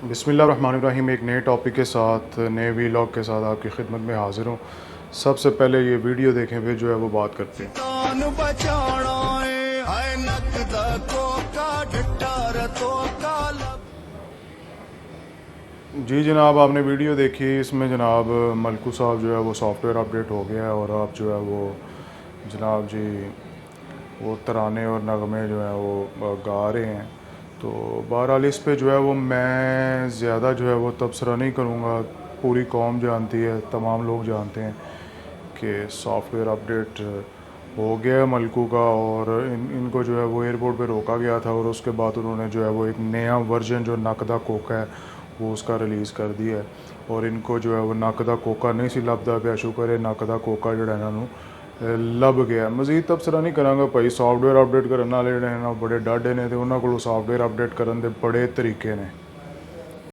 बिस्मिल्लाहिर्रहमानिर्रहीम। एक नए टॉपिक के साथ, नए वीलॉग के साथ आपकी खिदमत में हाज़िर हूँ। सबसे पहले ये वीडियो देखें, फिर जो है वो बात करते हैं। जी जनाब, आपने वीडियो देखी। इसमें जनाब मलकू साहब जो है वो सॉफ्टवेयर अपडेट हो गया है और आप जो है वो जनाब जी वो तराने और नगमे जो हैं वो गा रहे हैं। तो बहरहाल इस पे जो है वो मैं ज़्यादा जो है वो तबसरा नहीं करूँगा। पूरी कौम जानती है, तमाम लोग जानते हैं कि सॉफ्टवेयर अपडेट हो गया है मलकू का, और इनको जो है वो एयरपोर्ट पे रोका गया था और उसके बाद उन्होंने जो है वो एक नया वर्जन जो नकदा कोका है वो उसका रिलीज़ कर दिया है। और इनको जो है वो नकदा कोका नहीं सी लभदा पिया, शुक्र है नकदा कोका जो इन्हां नूं ਲੱਭ ਗਿਆ। ਮਜ਼ੀਦ ਤਬਸਰਾ ਨਹੀਂ ਕਰਾਂਗਾ ਭਾਈ। ਸੌਫਟਵੇਅਰ ਅਪਡੇਟ ਕਰਨ ਵਾਲੇ ਜਿਹੜੇ ਨੇ ਬੜੇ ਡਾਢੇ ਨੇ ਤੇ ਉਹਨਾਂ ਕੋਲੋਂ ਸੌਫਟਵੇਅਰ ਅਪਡੇਟ ਕਰਨ ਦੇ ਬੜੇ ਤਰੀਕੇ ਨੇ।